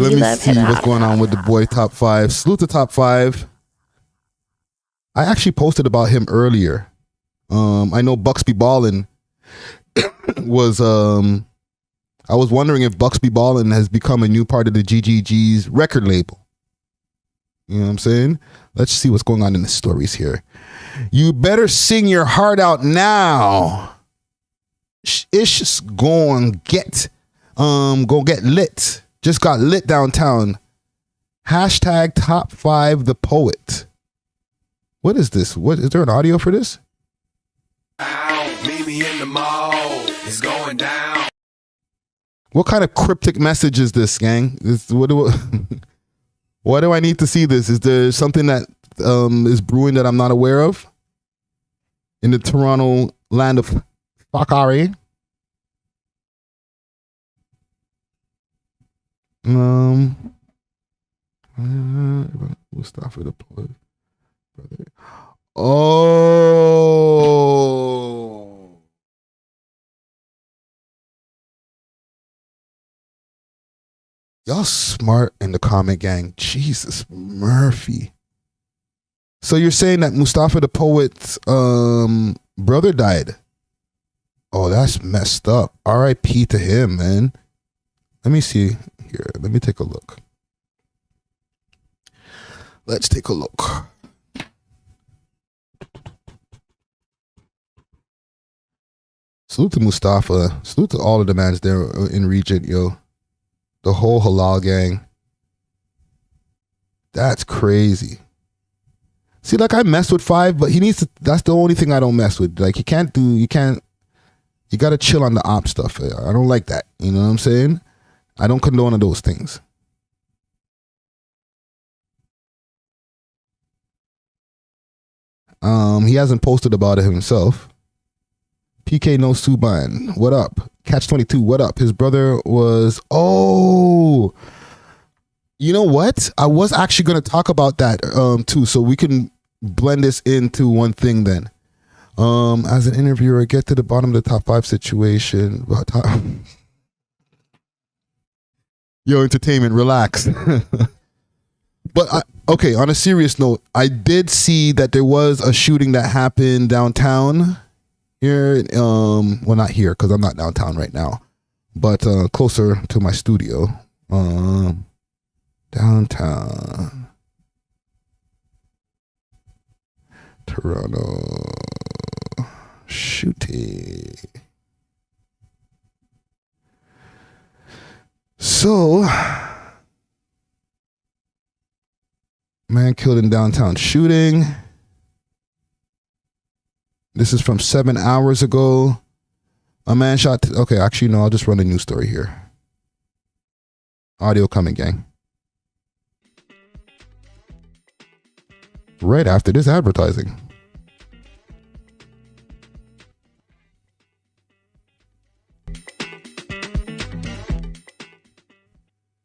let me see what's going on with the boy Top 5. Salute to Top 5. I actually posted about him earlier. I know Bucks Be Ballin' was I was wondering if Bucks Be Ballin' has become a new part of the GGG's record label. You know what I'm saying? Let's see what's going on in the stories here. You better sing your heart out now. It's going get lit. Just got lit downtown. Hashtag Top 5 the poet. What is this? What is there an audio for this? Meet me in the mall. It's going down. What kind of cryptic message is this, gang? What do I need to see this? Is there something that is brewing that I'm not aware of? In the Toronto land of fuckery. Mustafa the poet. Brother. Oh. Y'all smart in the comment gang. Jesus Murphy. So you're saying that Mustafa the poet's brother died? Oh, that's messed up. R.I.P. to him, man. Let me see here. Let me take a look. Let's take a look. Salute to Mustafa. Salute to all of the mans there in Regent, yo. The whole halal gang. That's crazy. See, like I mess with 5, but he needs to, that's the only thing I don't mess with. Like you gotta chill on the op stuff. I don't like that. You know what I'm saying? I don't condone those things. He hasn't posted about it himself. PK No Suban, what up? Catch 22, what up? His brother was, oh, you know what? I was actually going to talk about that too, so we can blend this into one thing then. As an interviewer, get to the bottom of the Top 5 situation. Yo, entertainment, relax. But okay, on a serious note, I did see that there was a shooting that happened downtown here. Well, not here because I'm not downtown right now, but closer to my studio. Downtown Toronto shooting. So, man killed in downtown shooting. This is from 7 hours ago. A man shot. Okay, actually, no, I'll just run a news story here. Audio coming, gang. Right after this advertising.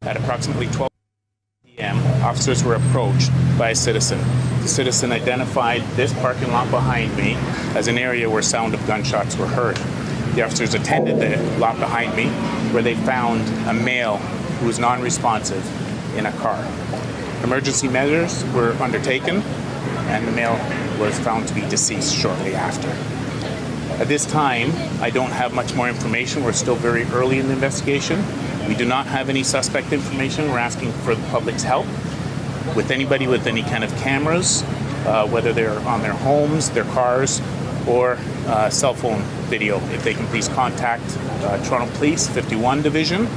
At approximately 12 p.m., officers were approached by a citizen. The citizen identified this parking lot behind me as an area where sound of gunshots were heard. The officers attended the lot behind me where they found a male who was non-responsive in a car. Emergency measures were undertaken and the male was found to be deceased shortly after. At this time, I don't have much more information. We're still very early in the investigation. We do not have any suspect information. We're asking for the public's help with anybody with any kind of cameras, whether they're on their homes, their cars, or cell phone video. If they can please contact Toronto Police 51 Division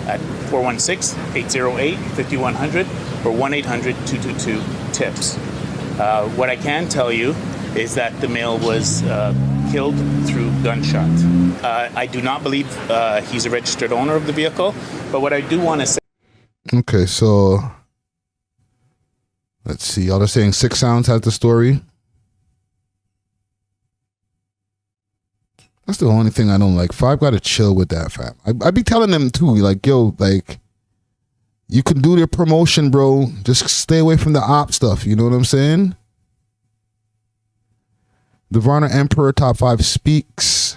at 416-808-5100 or 1-800-222-TIPS. What I can tell you is that the male was killed through gunshot. I do not believe he's a registered owner of the vehicle, but what I do want to say... Okay, so let's see. Y'all are saying Six Sounds has the story. That's the only thing I don't like. 5 got to chill with that, fam. I be telling them too, like, yo, like, you can do their promotion, bro. Just stay away from the op stuff. You know what I'm saying? The Varna Emperor Top 5 speaks.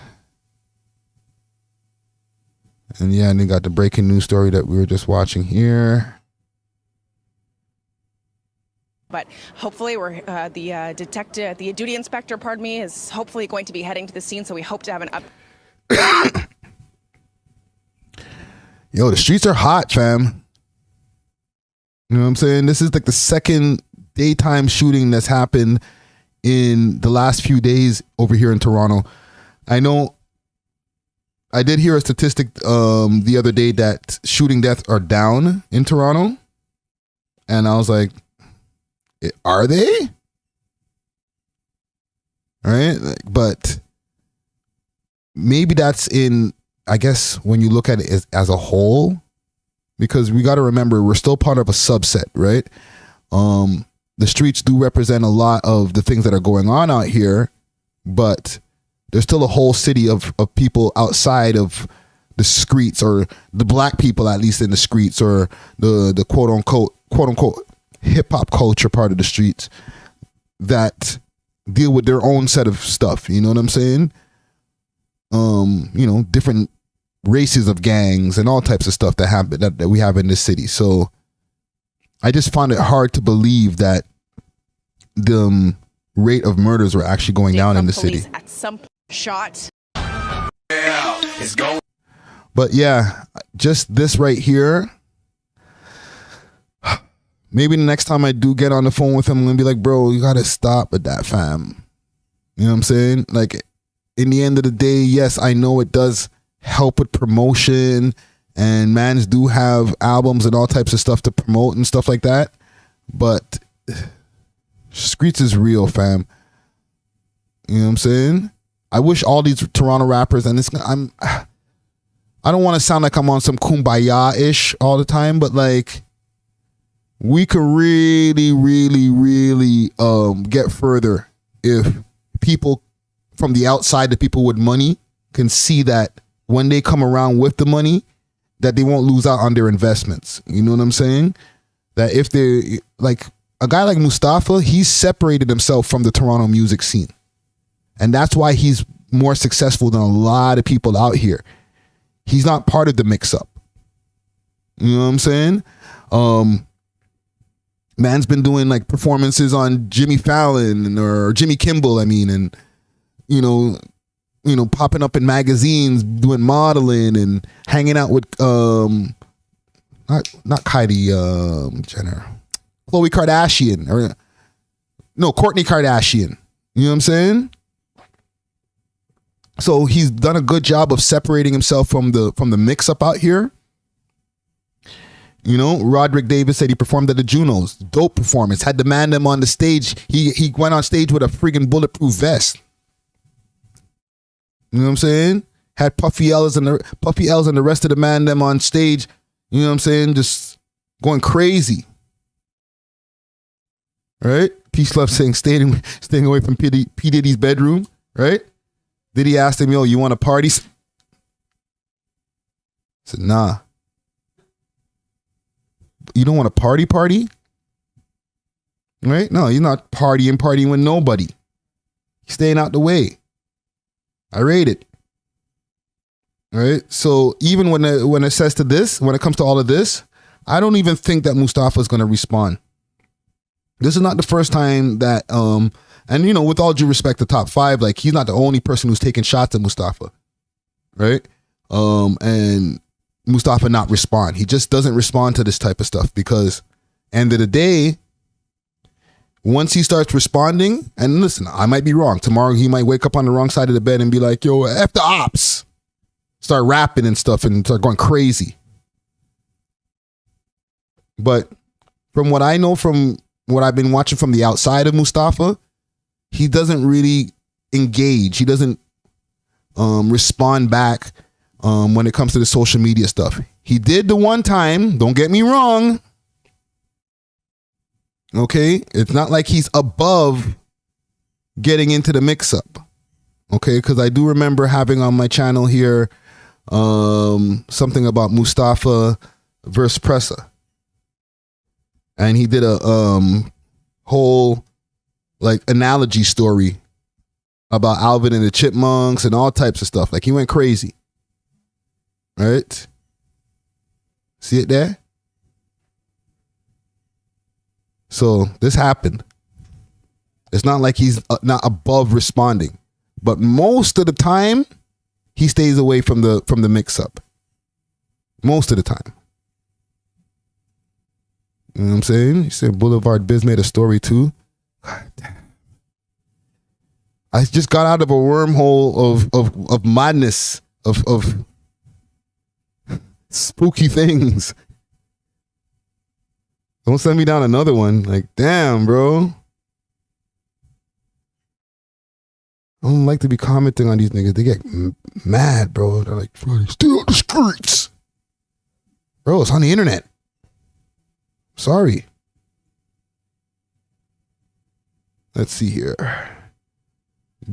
And yeah, and they got the breaking news story that we were just watching here. But hopefully the duty inspector, pardon me, is hopefully going to be heading to the scene. So we hope to have an Yo, the streets are hot, fam. You know what I'm saying? This is like the second daytime shooting that's happened in the last few days over here in Toronto. I know I did hear a statistic the other day that shooting deaths are down in Toronto. And I was like, are they? Right? But maybe that's in, I guess, when you look at it as a whole, because we got to remember we're still part of a subset, right? The streets do represent a lot of the things that are going on out here, but there's still a whole city of people outside of the streets, or the black people, at least in the streets, or the quote unquote hip hop culture part of the streets that deal with their own set of stuff. You know what I'm saying? You know, different races of gangs and all types of stuff that happen that we have in this city. So I just found it hard to believe that the rate of murders were actually going down in the city. At some shot. Yeah, it's going. But yeah, just this right here. Maybe the next time I do get on the phone with him, I'm gonna be like, bro, you gotta stop with that, fam. You know what I'm saying? Like, in the end of the day, yes, I know it does help with promotion, and mans do have albums and all types of stuff to promote and stuff like that. But streets is real, fam. You know what I'm saying? I wish all these Toronto rappers, and I don't want to sound like I'm on some kumbaya-ish all the time, but like, we could really, really, really get further if people from the outside, the people with money, can see that when they come around with the money, that they won't lose out on their investments. You know what I'm saying? That if they, like a guy like Mustafa, he's separated himself from the Toronto music scene. And that's why he's more successful than a lot of people out here. He's not part of the mix-up. You know what I'm saying? Man's been doing like performances on Jimmy Fallon or Jimmy Kimmel, and you know, popping up in magazines, doing modeling and hanging out with not Kylie Jenner, Khloe Kardashian, or no, Kourtney Kardashian. You know what I'm saying? So he's done a good job of separating himself from the mix up out here. You know, Roderick Davis said he performed at the Junos. Dope performance. Had to man them on the stage. He went on stage with a friggin' bulletproof vest. You know what I'm saying? Had Puffy L's and the rest of the man them on stage. You know what I'm saying? Just going crazy. Right? Peace Love saying staying away from P. Diddy's bedroom. Right? Diddy asked him, yo, you want to party? He said, nah. You don't want to party? Right? No, you're not partying with nobody. You're staying out the way. I rate it. All right. So even when it says to this, when it comes to all of this, I don't even think that Mustafa is going to respond. This is not the first time that, and you know, with all due respect to Top 5, like, he's not the only person who's taking shots at Mustafa, right? And Mustafa not respond. He just doesn't respond to this type of stuff because, end of the day, once he starts responding, and listen, I might be wrong. Tomorrow he might wake up on the wrong side of the bed and be like, yo, F the ops. Start rapping and stuff and start going crazy. But from what I know, from what I've been watching from the outside of Mustafa, he doesn't really engage. He doesn't respond back when it comes to the social media stuff. He did the one time, don't get me wrong. Okay, it's not like he's above getting into the mix-up. Okay, because I do remember having on my channel here something about Mustafa versus Pressa. And he did a whole like analogy story about Alvin and the Chipmunks and all types of stuff. Like, he went crazy. right? See it there? So this happened. It's not like he's not above responding, but most of the time he stays away from the mix-up. Most of the time. You know what I'm saying? He said Boulevard Biz made a story too. God damn. I just got out of a wormhole of madness, of spooky things. Don't send me down another one. Like, damn, bro. I don't like to be commenting on these niggas. They get mad, bro. They're like, stay on the streets. Bro, it's on the internet. Sorry. Let's see here.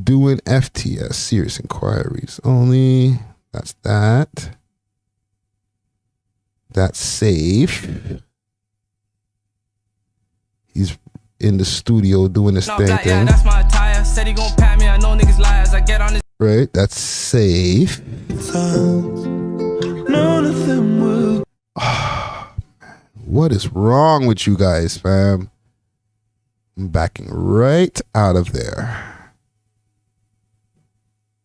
Doing FTS, serious inquiries only. That's that. That's safe. He's in the studio doing this thing. Yeah, that's my attire. Said he gon' pat me. I know niggas liars. I get on this. Right, that's safe. What is wrong with you guys, fam? I'm backing right out of there.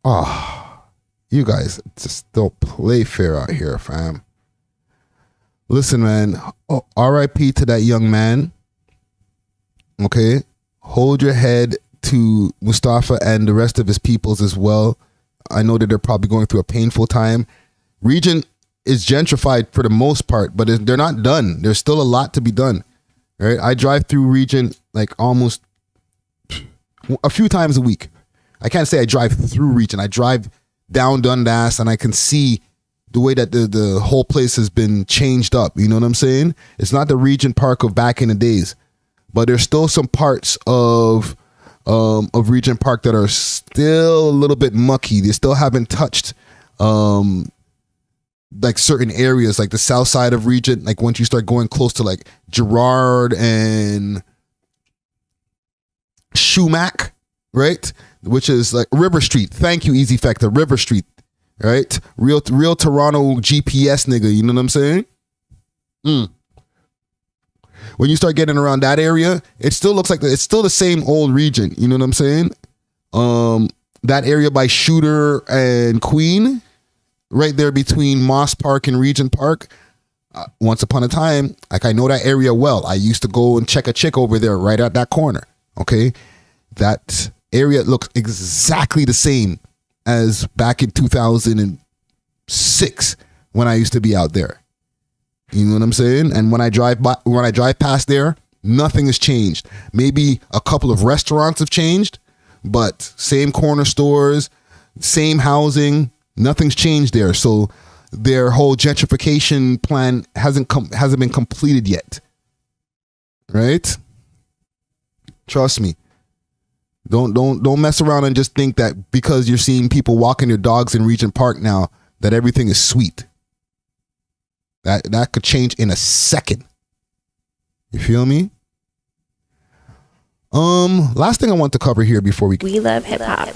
Oh, you guys just don't play fair out here, fam. Listen, man. Oh, RIP to that young man. Okay? Hold your head to Mustafa and the rest of his peoples as well. I know that they're probably going through a painful time. Region is gentrified for the most part, but they're not done. There's still a lot to be done. Right? I drive through Region like almost a few times a week. I can't say I drive through Region. I drive down Dundas and I can see the way that the whole place has been changed up. You know what I'm saying? It's not the Region Park of back in the days, but there's still some parts of Region Park that are still a little bit mucky. They still haven't touched like certain areas, like the south side of Region. Like once you start going close to like Girard and Shumack, right? Which is like River Street. Thank you, Easy Factor. River Street, right? Real Toronto GPS nigga. You know what I'm saying? When you start getting around that area, it still looks like it's still the same old Region. You know what I'm saying? That area by Shooter and Queen, right there between Moss Park and Region Park. Once upon a time, like I know that area well. I used to go and check a chick over there right at that corner. Okay, that area looks exactly the same as back in 2006 when I used to be out there. You know what I'm saying? And when I drive past there, nothing has changed. Maybe a couple of restaurants have changed, but same corner stores, same housing, nothing's changed there. So their whole gentrification plan hasn't been completed yet. Right? Trust me. Don't mess around and just think that because you're seeing people walking their dogs in Region Park now that everything is sweet. That could change in a second. You feel me? Last thing I want to cover here before we love hip hop.